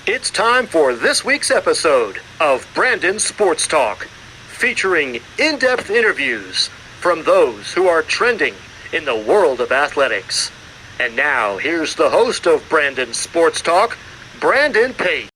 It's time for this week's episode of Brandon Sports Talk, featuring in-depth interviews from those who are trending in the world of athletics. And now, here's the host of Brandon Sports Talk, Brandon Pate.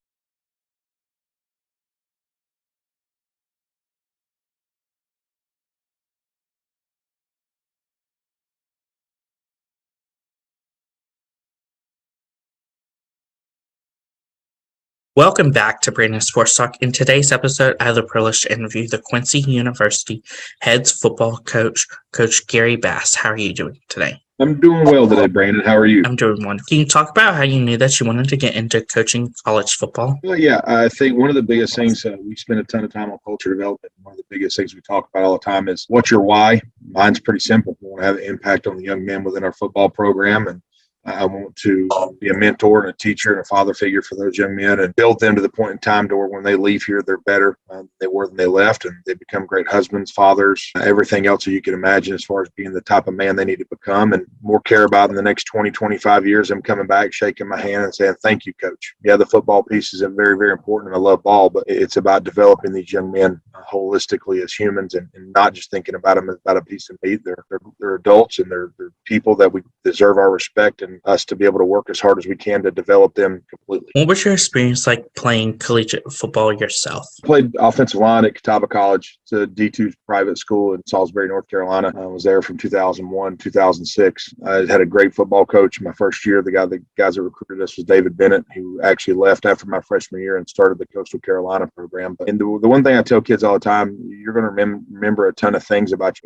Welcome back to Brandon Sports Talk. In today's episode, I have the privilege to interview the Quincy University head football coach, Coach Gary Bass. How are you doing today? I'm doing well today, Brandon. How are you? I'm doing wonderful. Can you talk about how you knew that you wanted to get into coaching college football? Well, yeah, I think one of the biggest things, we spend a ton of time on culture development. One of the biggest things we talk about all the time is what's your why? Mine's pretty simple. We want to have an impact on the young men within our football program, and I want to be a mentor and a teacher and a father figure for those young men and build them to the point in time to where when they leave here, they're better than they were when they left, and they become great husbands, fathers, everything else that you can imagine as far as being the type of man they need to become, and more care about in the next 20, 25 years, them coming back, shaking my hand and saying, thank you, coach. Yeah, the football piece is very, very important, and I love ball, but it's about developing these young men holistically as humans and not just thinking about them as about a piece of meat. They're adults, and they're people that we deserve our respect, and us to be able to work as hard as we can to develop them completely. What was your experience like playing collegiate football yourself? Played offensive line at Catawba College. It's a D2 private school in Salisbury, North Carolina. I was there from 2001, 2006. I had a great football coach my first year. The guys that recruited us was David Bennett, who actually left after my freshman year and started the Coastal Carolina program. And the one thing I tell kids all the time, you're going to remember a ton of things about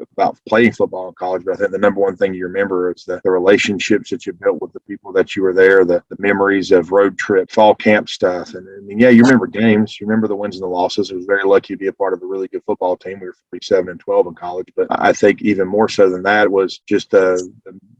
playing football in college, but I think the number one thing you remember is the relationships that you built with the people that you were there, the memories of road trip, fall camp stuff. And I mean, yeah, you remember games, you remember the wins and the losses. I was very lucky to be a part of a really good football team. We were 47-12 in college, but I think even more so than that was just the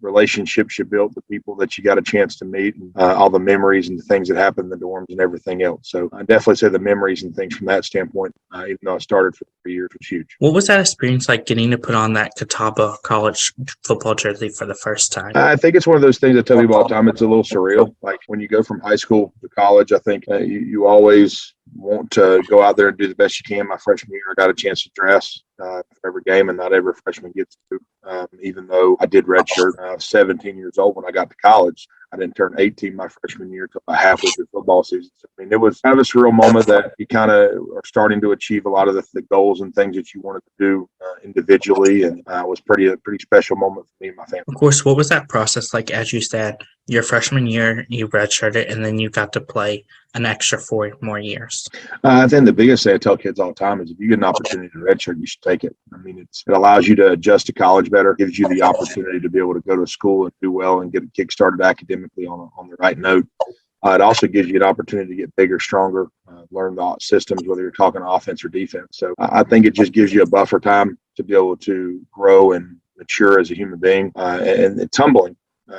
relationships you built, the people that you got a chance to meet, and all the memories and the things that happened in the dorms and everything else. So I definitely say the memories and things from that standpoint, even though I started for 3 years, was huge. What was that experience like getting to put on that Catawba College football jersey for the first time? I think it's one of those things I tell people all the time. It's a little surreal. Like when you go from high school to college, I think you always want to go out there and do the best you can. My freshman year, I got a chance to dress for every game, and not every freshman gets to. Even though I did redshirt, I was 17 years old when I got to college. I didn't turn 18 my freshman year until about halfway through football season. So, I mean, it was kind of a surreal moment that you kind of are starting to achieve a lot of the goals and things that you wanted to do individually, and it was a pretty special moment for me and my family. Of course, what was that process like? As you said, your freshman year, you redshirted, and then you got to play an extra 4 more years. I think the biggest thing I tell kids all the time is if you get an opportunity to redshirt, you should take it. I mean, it allows you to adjust to college better, gives you the opportunity to be able to go to school and do well and get kick-started academically on the right note. It also gives you an opportunity to get bigger, stronger, learn the systems, whether you're talking offense or defense. So I think it just gives you a buffer time to be able to grow and mature as a human being, and it's humbling.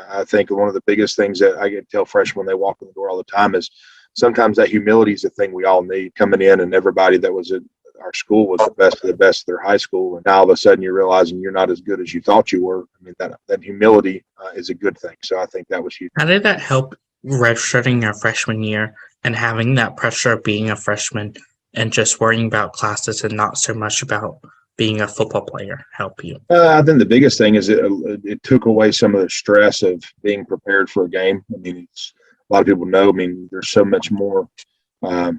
I think one of the biggest things that I get to tell freshmen when they walk in the door all the time is sometimes that humility is the thing we all need coming in, and everybody that was at our school was the best of the best of their high school. And now all of a sudden you're realizing you're not as good as you thought you were. I mean, that humility is a good thing. So I think that was huge. How did that help redshirting your freshman year and having that pressure of being a freshman and just worrying about classes and not so much about being a football player help you? I think the biggest thing is it took away some of the stress of being prepared for a game. I mean, a lot of people know, I mean, there's so much more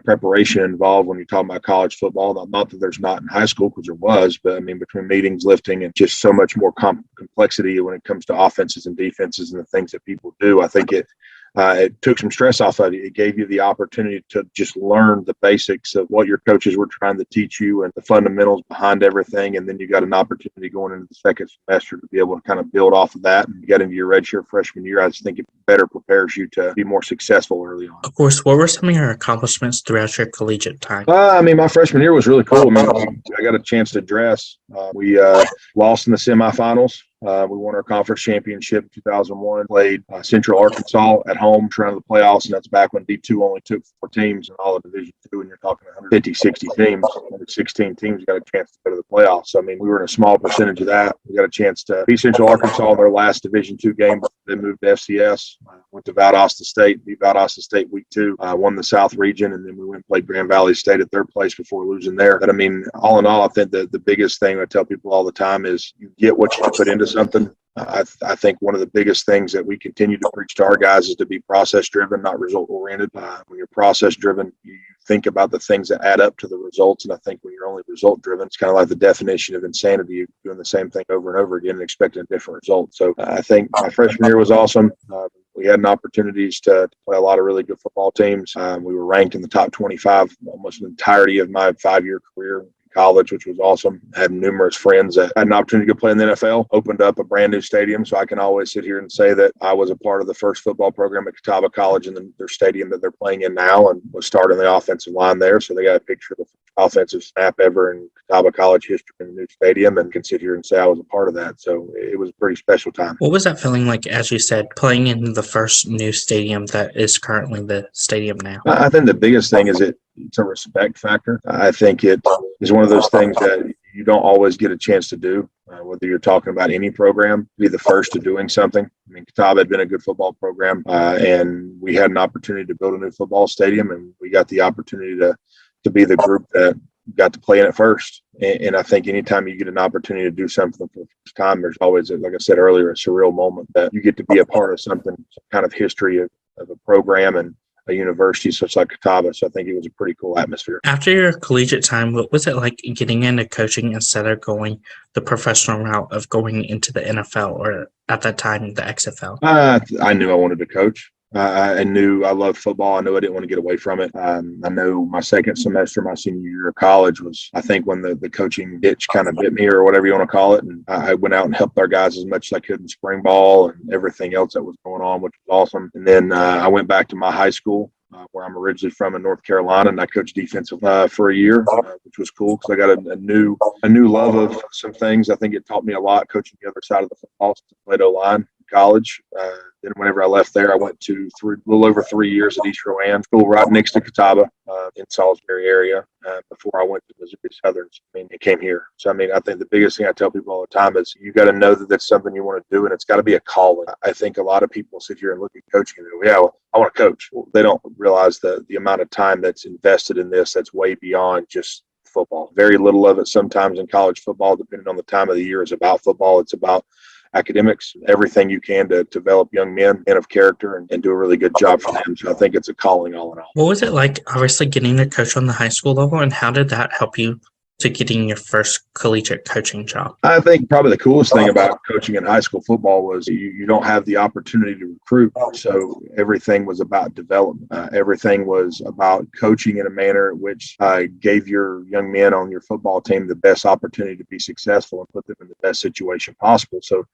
preparation involved when you're talking about college football. Not that there's not in high school, because there was, but I mean, between meetings, lifting, and just so much more complexity when it comes to offenses and defenses and the things that people do. I think it took some stress off of you. It gave you the opportunity to just learn the basics of what your coaches were trying to teach you and the fundamentals behind everything. And then you got an opportunity going into the second semester to be able to kind of build off of that. And you got into your redshirt freshman year. I just think it better prepares you to be more successful early on. Of course, what were some of your accomplishments throughout your collegiate time? I mean, my freshman year was really cool. I mean, I got a chance to dress. We lost in the semifinals We won our conference championship in 2001, played Central Arkansas at home, trying to the playoffs, and that's back when D2 only took 4 teams in all of Division II, and you're talking 150, 60 teams. 16 teams got a chance to go to the playoffs. So, I mean, we were in a small percentage of that. We got a chance to beat Central Arkansas in their last Division II game. They moved to FCS, went to Valdosta State, beat Valdosta State week 2, won the South region, and then we went and played Grand Valley State at their place before losing there. But, I mean, all in all, I think that the biggest thing I tell people all the time is you get what you put into something. I think one of the biggest things that we continue to preach to our guys is to be process-driven, not result-oriented. When you're process-driven, you think about the things that add up to the results. And I think when you're only result-driven, it's kind of like the definition of insanity. You're doing the same thing over and over again and expecting a different result. So I think my freshman year was awesome. We had opportunities to play a lot of really good football teams. We were ranked in the top 25 almost the entirety of my 5-year career. College, which was awesome. I had numerous friends that had an opportunity to play in the NFL, opened up a brand new stadium. So I can always sit here and say that I was a part of the first football program at Catawba College in their stadium that they're playing in now, and was starting the offensive line there. So they got a picture of the offensive snap ever in Catawba College history in the new stadium, and can sit here and say I was a part of that. So it was a pretty special time. What was that feeling like, as you said, playing in the first new stadium that is currently the stadium now? I think the biggest thing is it's a respect factor. I think it is one of those things that you don't always get a chance to do, whether you're talking about any program, be the first to doing something. I mean, Catawba had been a good football program, and we had an opportunity to build a new football stadium, and we got the opportunity to be the group that got to play in it first. And I think anytime you get an opportunity to do something for the first time, there's always, like I said earlier, a surreal moment that you get to be a part of something, some kind of history of a program and a university such like Catawba. So I think it was a pretty cool atmosphere. After your collegiate time, what was it like getting into coaching instead of going the professional route of going into the NFL, or at that time the XFL? I knew I wanted to coach. I knew I loved football. I knew I didn't want to get away from it. I know my second semester, my senior year of college was, I think, when the coaching itch kind of bit me, or whatever you want to call it. And I went out and helped our guys as much as I could in spring ball and everything else that was going on, which was awesome. And then I went back to my high school, where I'm originally from in North Carolina, and I coached defensive for a year, which was cool because I got a new love of some things. I think it taught me a lot coaching the other side of the football. I played O-line in college. Then whenever I left there, I went to a little over 3 years at East Rowan, school right next to Catawba in Salisbury area, before I went to Missouri Southern. And came here. So, I mean, I think the biggest thing I tell people all the time is you got to know that that's something you want to do, and it's got to be a calling. I think a lot of people sit here and look at coaching and go, yeah, well, I want to coach. Well, they don't realize the amount of time that's invested in this that's way beyond just football. Very little of it sometimes in college football, depending on the time of the year, is about football. It's about academics, everything you can to develop young men of character and do a really good job for them. So I think it's a calling all in all. What was it like, obviously, getting to coach on the high school level, and how did that help you to getting your first collegiate coaching job? I think probably the coolest thing about coaching in high school football was you don't have the opportunity to recruit. So everything was about development. Everything was about coaching in a manner which gave your young men on your football team the best opportunity to be successful and put them in the best situation possible. So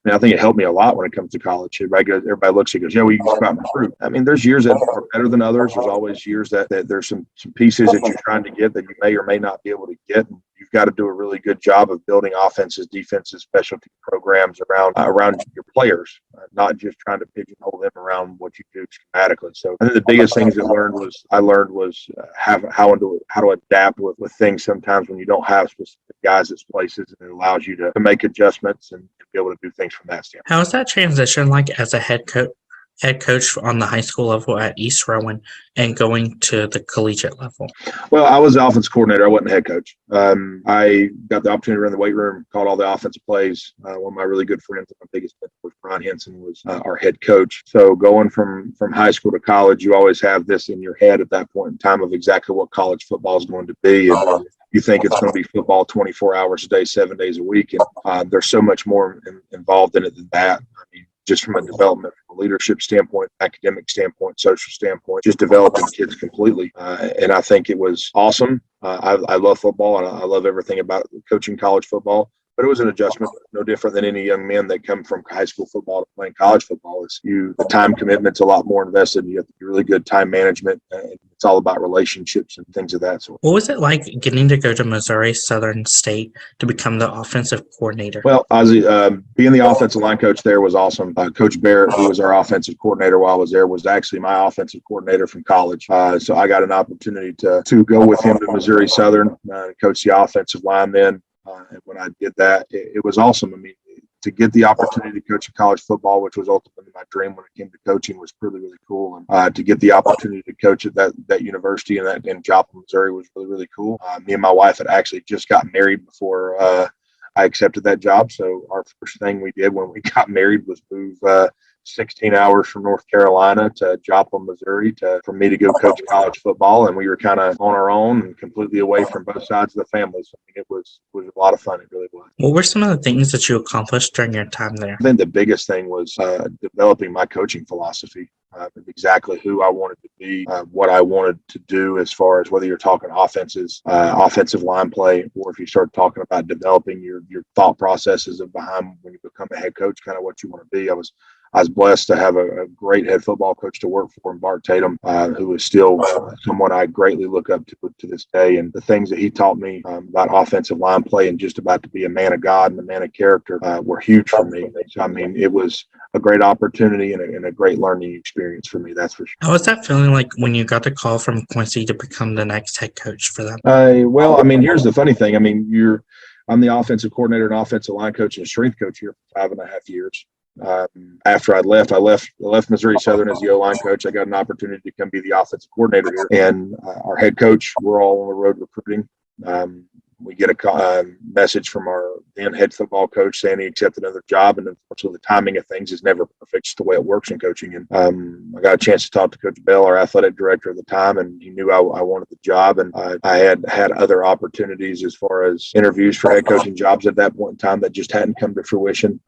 I think it helped me a lot when it comes to college. Everybody looks and goes, yeah, we just about recruit. I mean, there's years that are better than others. There's always years that there's some pieces that you're trying to get that you may or may not be able to get. And you've got to do a really good job of building offenses, defenses, specialty programs around your players, not just trying to pigeonhole them around what you do schematically. So I think the biggest things I learned was how to adapt with things sometimes when you don't have specific guys at places, and it allows you to make adjustments and be able to do things from that standpoint. How is that transition like as a head coach on the high school level at East Rowan and going to the collegiate level? Well, I was the offense coordinator. I wasn't the head coach. I got the opportunity to run the weight room, called all the offensive plays. One of my really good friends, my biggest mentor, Brian Henson, was our head coach. So going from high school to college, you always have this in your head at that point in time of exactly what college football is going to be. And you think it's going to be football 24 hours a day, 7 days a week. And there's so much more involved in it than that. I mean, just from a development, from a leadership standpoint, academic standpoint, social standpoint, just developing kids completely. And I think it was awesome. I love football, and I love everything about coaching college football. But it was an adjustment, no different than any young men that come from high school football to playing college football. The time commitment's a lot more invested. You have to be really good time management and It's all about relationships and things of that sort. What was it like getting to go to Missouri Southern State to become the offensive coordinator? Well, Ozzy, being the offensive line coach there was awesome. Coach Barrett, who was our offensive coordinator while I was there, was actually my offensive coordinator from college. So I got an opportunity to go with him to Missouri Southern and coach the offensive line then. And when I did that, it was awesome. I mean, to get the opportunity to coach college football, which was ultimately my dream when it came to coaching, was really, really cool. And to get the opportunity to coach at that university in Joplin, Missouri, was really, really cool. Me and my wife had actually just got married before I accepted that job. So our first thing we did when we got married was move 16 hours from North Carolina to Joplin, Missouri, for me to go coach college football. And we were kind of on our own and completely away from both sides of the family. So I mean, it was a lot of fun. It really was. What were some of the things that you accomplished during your time there? I think the biggest thing was developing my coaching philosophy. Exactly who I wanted to be, what I wanted to do as far as whether you're talking offensive line play, or if you start talking about developing your thought processes of behind when you become a head coach, kind of what you want to be. I was blessed to have a great head football coach to work for, Bart Tatum, who is still someone I greatly look up to this day. And the things that he taught me about offensive line play and just about to be a man of God and a man of character were huge for me. So, I mean, it was a great opportunity and a great learning experience for me, that's for sure. How was that feeling like when you got the call from Quincy to become the next head coach for them? Well, I mean, here's the funny thing. I mean, I'm the offensive coordinator and offensive line coach and strength coach here for 5.5 years. After I left Missouri Southern as the O-line coach. I got an opportunity to come be the offensive coordinator here. And our head coach, we're all on the road recruiting. We get a message from our then head football coach saying he accepted another job. And unfortunately, the timing of things is never perfect. It's the way it works in coaching. And I got a chance to talk to Coach Bell, our athletic director at the time, and he knew I wanted the job. And I had other opportunities as far as interviews for head coaching jobs at that point in time that just hadn't come to fruition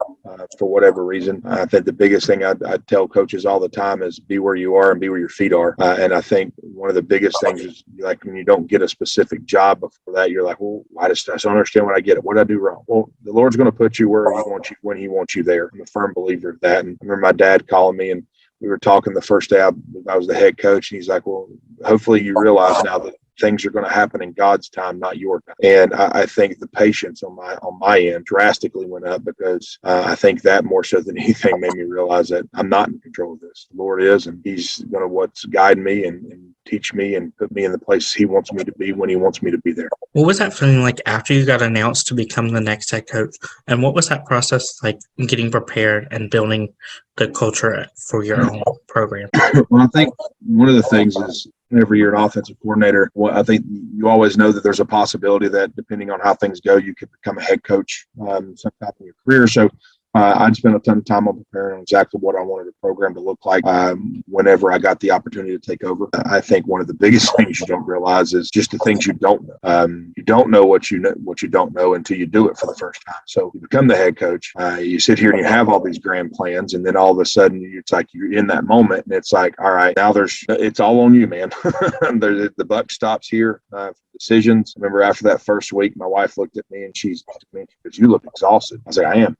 for whatever reason. I think the biggest thing I'd tell coaches all the time is be where you are and be where your feet are. And I think one of the biggest things is like when you don't get a specific job before that, you're like, well, I don't understand what I get. What did I do wrong? Well, the Lord's going to put you where He wants you when He wants you there. I'm a firm believer of that. And I remember my dad calling me, and we were talking the first day I was the head coach, and he's like, well, hopefully you realize now that things are going to happen in God's time, not your time. And I think the patience on my end drastically went up because I think that more so than anything made me realize that I'm not in control of this. The Lord is, and He's going to guide me and teach me and put me in the place He wants me to be when He wants me to be there. What was that feeling like after you got announced to become the next head coach? And what was that process like getting prepared and building the culture for your own program? Well, I think one of the things is whenever you're an offensive coordinator, well, I think you always know that there's a possibility that depending on how things go, you could become a head coach sometime in your career. So I'd spent a ton of time on preparing on exactly what I wanted the program to look like whenever I got the opportunity to take over. I think one of the biggest things you don't realize is just the things you don't know. You don't know what you don't know until you do it for the first time. So you become the head coach. You sit here and you have all these grand plans, and then all of a sudden it's like you're in that moment, and it's like, all right, now it's all on you, man. The buck stops here for decisions. I remember after that first week, my wife looked at me and she said, "You look exhausted." I was like, "I am."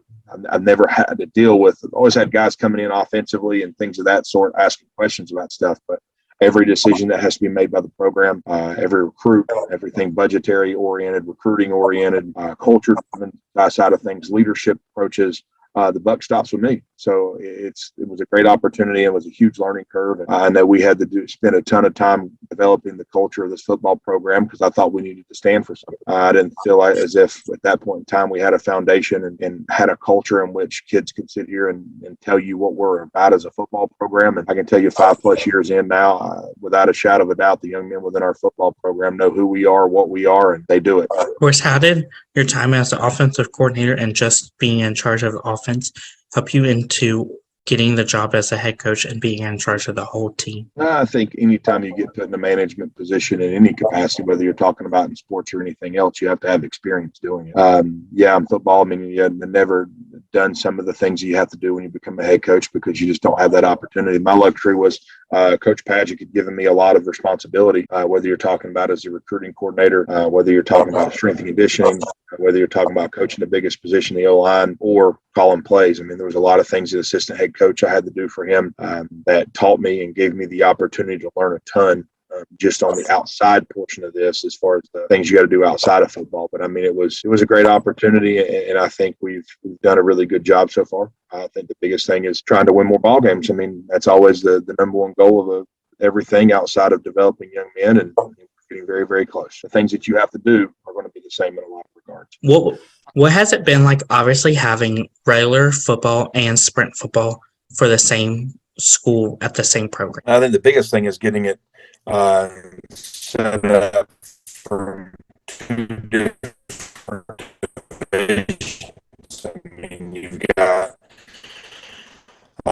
I've never had to deal with, always had guys coming in offensively and things of that sort, asking questions about stuff. But every decision that has to be made by the program, every recruit, everything budgetary oriented, recruiting oriented, culture side of things, leadership approaches, the buck stops with me. So it was a great opportunity. It was a huge learning curve. And I know we had to spend a ton of time developing the culture of this football program because I thought we needed to stand for something. I didn't feel like as if at that point in time we had a foundation and had a culture in which kids could sit here and tell you what we're about as a football program. And I can tell you 5+ years in now, without a shadow of a doubt, the young men within our football program know who we are, what we are, and they do it. Of course, how did your time as the offensive coordinator and just being in charge of the offense help you into getting the job as a head coach and being in charge of the whole team? I think anytime you get put in a management position in any capacity, whether you're talking about in sports or anything else, you have to have experience doing it. In football, I mean, you have never done some of the things you have to do when you become a head coach because you just don't have that opportunity. My luxury was Coach Padgett had given me a lot of responsibility, whether you're talking about as a recruiting coordinator, whether you're talking about strength and conditioning, whether you're talking about coaching the biggest position in the O-line or calling plays. I mean, there was a lot of things as assistant head coach I had to do for him that taught me and gave me the opportunity to learn a ton just on the outside portion of this, as far as the things you got to do outside of football. But I mean, it was a great opportunity, and I think we've done a really good job so far. I think the biggest thing is trying to win more ball games. I mean, that's always the number one goal of everything outside of developing young men, and getting very, very close. The things that you have to do are going to be the same in a lot of regards. What has it been like, obviously, having regular football and sprint football for the same school at the same program? I think the biggest thing is getting it set up for two different divisions. I mean, you've got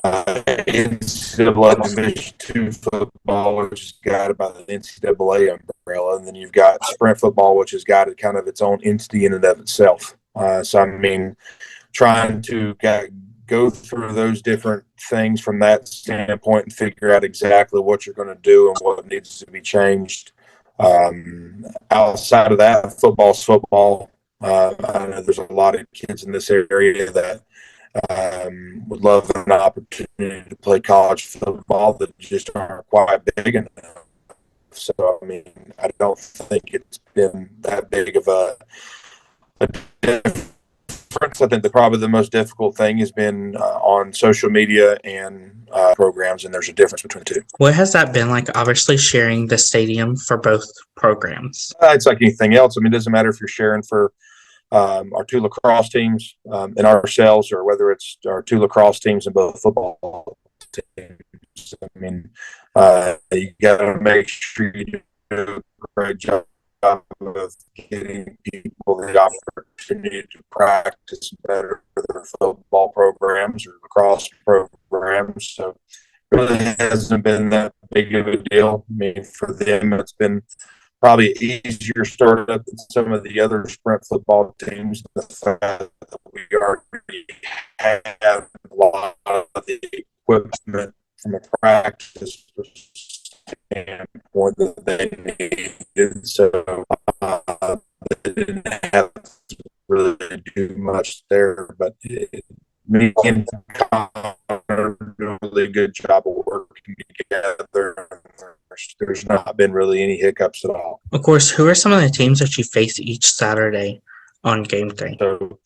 NCAA Division II football, which is guided by the NCAA umbrella, and then you've got sprint football, which is guided kind of its own entity in and of itself. So, I mean, trying to go through those different things from that standpoint and figure out exactly what you're going to do and what needs to be changed. Outside of that, football's football. I know there's a lot of kids in this area that would love an opportunity to play college football that just aren't quite big enough. So, I mean, I don't think it's been that big of a difference. I think probably the most difficult thing has been on social media and programs, and there's a difference between the two. What has that been like, obviously, sharing the stadium for both programs? It's like anything else. I mean, it doesn't matter if you're sharing for our two lacrosse teams and ourselves, or whether it's our two lacrosse teams and both football teams. I mean, you got to make sure you do a great job of getting people the opportunity to practice better for their football programs or lacrosse programs. So it really hasn't been that big of a deal. I mean, for them, it's been probably easier startup than some of the other sprint football teams. The fact that we already have a lot of the equipment from a practice standpoint that they needed, so they didn't have to really do much there. But me and Connor do a really good job of working together. There's not been really any hiccups at all. Of course, who are some of the teams that you face each Saturday on game day? So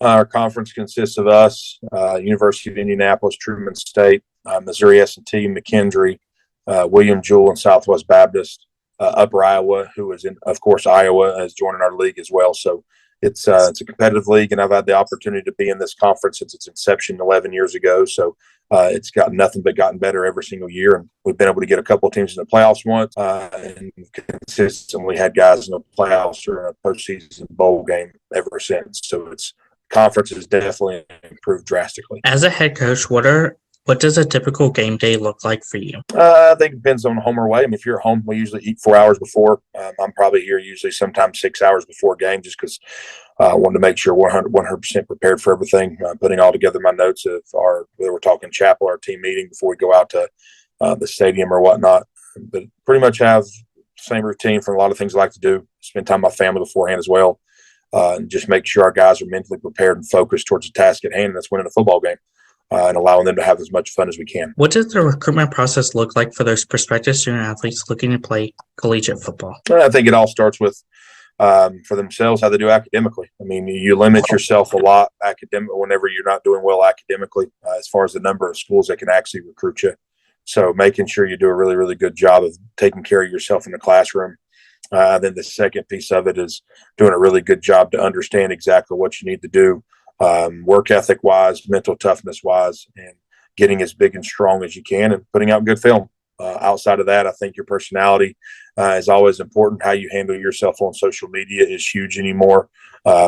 our conference consists of us, University of Indianapolis, Truman State, Missouri S&T, McKendree, William Jewell, and Southwest Baptist. Upper Iowa, who is in, of course, Iowa is joining our league as well. So it's a competitive league, and I've had the opportunity to be in this conference since its inception 11 years ago. So it's got nothing but gotten better every single year, and we've been able to get a couple of teams in the playoffs once, and consistently had guys in the playoffs or in a postseason bowl game ever since. So it's conference has definitely improved drastically. As a head coach, what does a typical game day look like for you? I think it depends on home or away. I mean, if you're at home, we usually eat 4 hours before. I'm probably here usually sometimes 6 hours before game, just because I wanted to make sure 100% prepared for everything. Putting all together my notes of whether we're talking chapel or team meeting before we go out to the stadium or whatnot. But pretty much have the same routine for a lot of things I like to do. Spend time with my family beforehand as well. And just make sure our guys are mentally prepared and focused towards the task at hand, and that's winning a football game. And allowing them to have as much fun as we can. What does the recruitment process look like for those prospective student athletes looking to play collegiate football? I think it all starts with, for themselves, how they do academically. I mean, you limit yourself a lot whenever you're not doing well academically, as far as the number of schools that can actually recruit you. So making sure you do a really, really good job of taking care of yourself in the classroom. Then the second piece of it is doing a really good job to understand exactly what you need to do. Work ethic wise, mental toughness wise, and getting as big and strong as you can and putting out good film. Outside of that, I think your personality is always important. How you handle yourself on social media is huge anymore,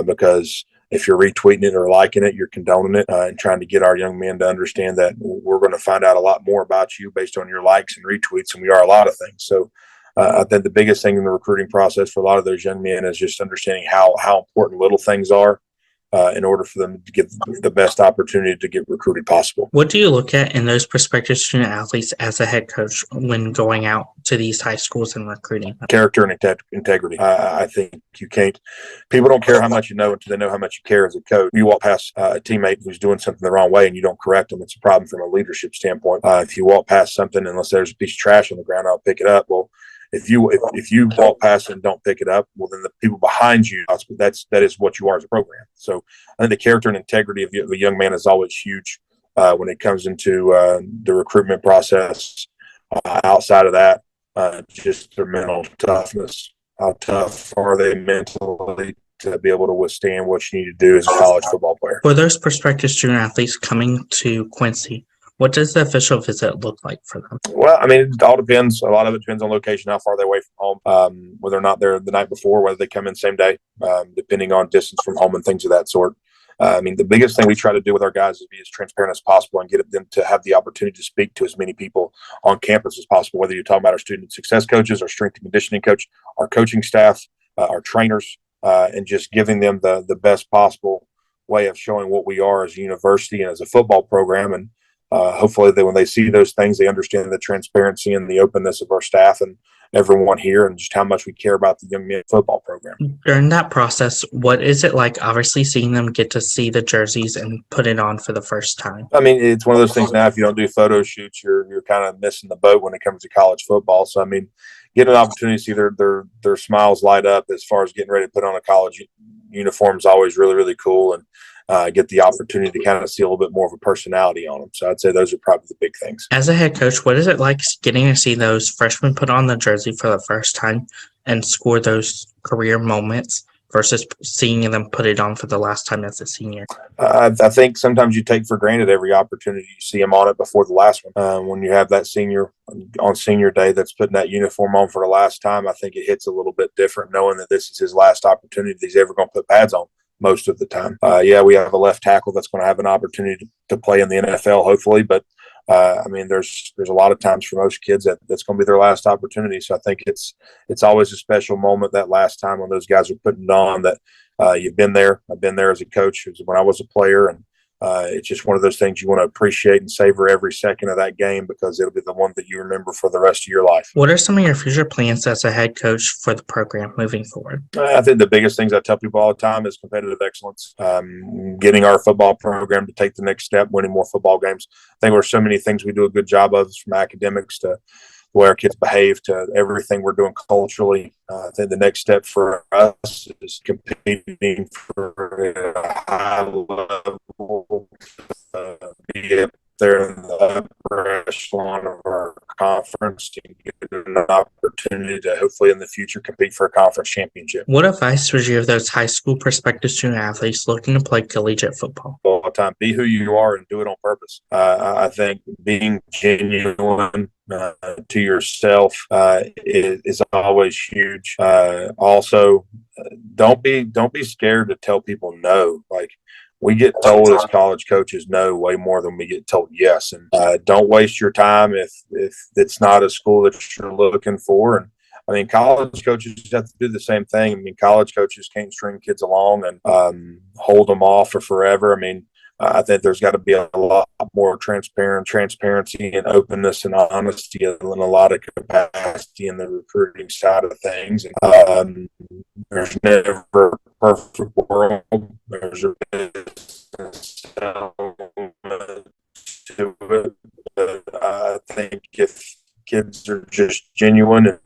because if you're retweeting it or liking it, you're condoning it, and trying to get our young men to understand that we're going to find out a lot more about you based on your likes and retweets than we are a lot of things. So I think the biggest thing in the recruiting process for a lot of those young men is just understanding how important little things are, in order for them to get the best opportunity to get recruited possible. What do you look at in those prospective student athletes as a head coach when going out to these high schools and recruiting? Character and integrity. I think you can't – people don't care how much you know until they know how much you care as a coach. You walk past a teammate who's doing something the wrong way and you don't correct them, it's a problem from a leadership standpoint. If you walk past something, unless there's a piece of trash on the ground, I'll pick it up. Well, if you walk past it and don't pick it up, well, then the people behind you, that is what you are as a program. So I think the character and integrity of a young man is always huge when it comes into the recruitment process. Outside of that, just their mental toughness. How tough are they mentally to be able to withstand what you need to do as a college football player? For those prospective student athletes coming to Quincy, what does the official visit look like for them? Well, I mean, it all depends. A lot of it depends on location, how far they're away from home, whether or not they're the night before, whether they come in same day, depending on distance from home and things of that sort. I mean, the biggest thing we try to do with our guys is be as transparent as possible and get them to have the opportunity to speak to as many people on campus as possible, whether you're talking about our student success coaches, our strength and conditioning coach, our coaching staff, our trainers, and just giving them the best possible way of showing what we are as a university and as a football program. And hopefully when they see those things, they understand the transparency and the openness of our staff and everyone here and just how much we care about the young men football program. During that process, what is it like obviously seeing them get to see the jerseys and put it on for the first time? I mean, it's one of those things now, if you don't do photo shoots, you're kind of missing the boat when it comes to college football. So, I mean, getting an opportunity to see their smiles light up as far as getting ready to put on a college uniform is always really, really cool. And get the opportunity to kind of see a little bit more of a personality on them. So I'd say those are probably the big things. As a head coach, what is it like getting to see those freshmen put on the jersey for the first time and score those career moments versus seeing them put it on for the last time as a senior? I think sometimes you take for granted every opportunity you see them on it before the last one. When you have that senior on senior day that's putting that uniform on for the last time, I think it hits a little bit different knowing that this is his last opportunity that he's ever going to put pads on. Most of the time. We have a left tackle that's going to have an opportunity to play in the NFL, hopefully. But, I mean, there's a lot of times for most kids that's going to be their last opportunity. So I think it's always a special moment that last time when those guys are putting it on that you've been there. I've been there as a coach when I was a player. And it's just one of those things you want to appreciate and savor every second of that game because it'll be the one that you remember for the rest of your life. What are some of your future plans as a head coach for the program moving forward? I think the biggest things I tell people all the time is competitive excellence, getting our football program to take the next step, winning more football games. I think there's so many things we do a good job of, from academics to the way our kids behave to everything we're doing culturally. I think the next step for us is competing for a high level, be up there in the upper echelon of our conference to get an opportunity to hopefully in the future compete for a conference championship. What advice would you give those high school prospective student athletes looking to play collegiate football? All the time, be who you are and do it on purpose. I think being genuine to yourself is always huge. Also, don't be scared to tell people no. Like, we get told as college coaches no way more than we get told yes. And don't waste your time if it's not a school that you're looking for. And I mean, college coaches have to do the same thing. I mean, college coaches can't string kids along and hold them off for forever. I mean, I think there's got to be a lot more transparency and openness and honesty and a lot of capacity in the recruiting side of things. There's never a perfect world. There's a business element to it. But I think if kids are just genuine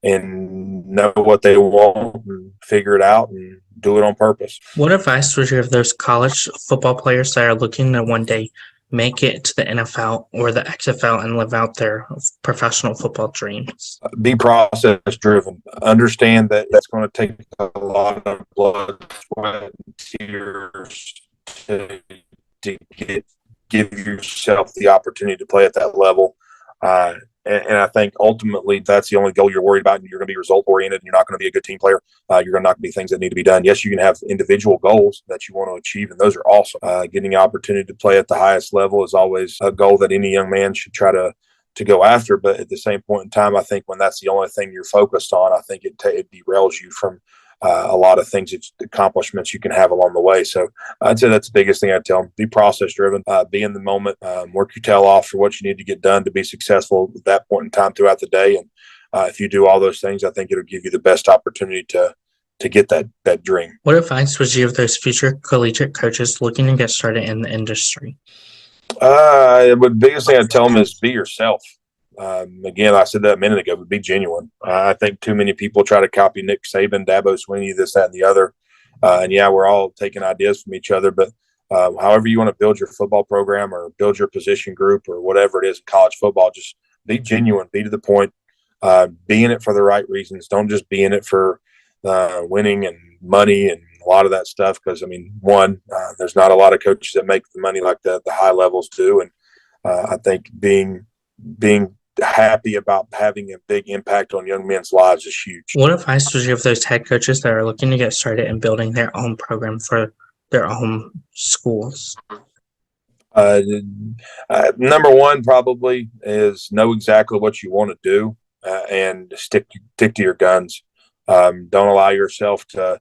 and know what they want and figure it out and do it on purpose. What advice would you give those college football players that are looking to one day make it to the NFL or the XFL and live out their professional football dreams? Be process driven. Understand that it's going to take a lot of blood, sweat, and tears to give yourself the opportunity to play at that level. And I think ultimately that's the only goal you're worried about, and you're going to be result oriented. And you're not going to be a good team player. You're going to not be things that need to be done. Yes, you can have individual goals that you want to achieve, and those are awesome. Getting the opportunity to play at the highest level is always a goal that any young man should try to go after. But at the same point in time, I think when that's the only thing you're focused on, I think it derails you from a lot of things, accomplishments you can have along the way. So I'd say that's the biggest thing I'd tell them. Be process driven, be in the moment, work your tail off for what you need to get done to be successful at that point in time throughout the day. And if you do all those things, I think it'll give you the best opportunity to get that dream. What advice would you give those future collegiate coaches looking to get started in the industry? The biggest thing I'd tell them is be yourself. Again, I said that a minute ago, but be genuine. I think too many people try to copy Nick Saban, Dabo Swinney, this, that, and the other. And yeah, we're all taking ideas from each other, but however you want to build your football program or build your position group or whatever it is in college football, just be genuine, be to the point, be in it for the right reasons. Don't just be in it for winning and money and a lot of that stuff. Because I mean, there's not a lot of coaches that make the money like the high levels do, and I think being happy about having a big impact on young men's lives is huge. What advice would you give those head coaches that are looking to get started in building their own program for their own schools? Number one probably is know exactly what you want to do and stick to your guns. Don't allow yourself to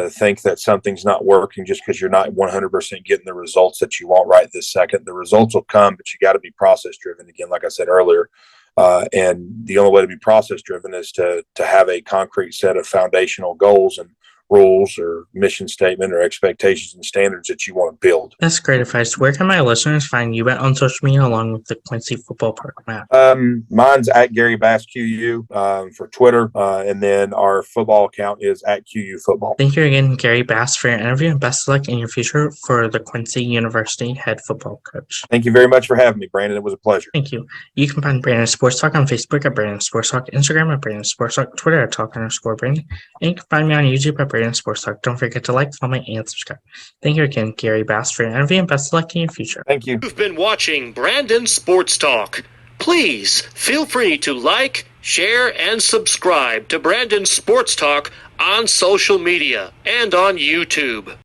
think that something's not working just because you're not 100% getting the results that you want right this second. The results will come, but you got to be process driven again, like I said earlier. And the only way to be process driven is to have a concrete set of foundational goals and rules or mission statement or expectations and standards that you want to build. That's great advice. Where can my listeners find you at on social media along with the Quincy football program? Mine's at Gary Bass QU for Twitter, and then our football account is at QU Football. Thank you again, Gary Bass, for your interview, and best of luck in your future for the Quincy University head football coach. Thank you very much for having me, Brandon. It was a pleasure. Thank you. You can find Brandon Sports Talk on Facebook at Brandon Sports Talk, Instagram at Brandon Sports Talk, Twitter at Talk_Brandon, and you can find me on YouTube at Brandon Sports Talk. Don't forget to like, follow me, and subscribe. Thank you again, Gary Bass, for your interview, and best of luck in your future. Thank you. You've been watching Brandon Sports Talk. Please feel free to like, share, and subscribe to Brandon Sports Talk on social media and on YouTube.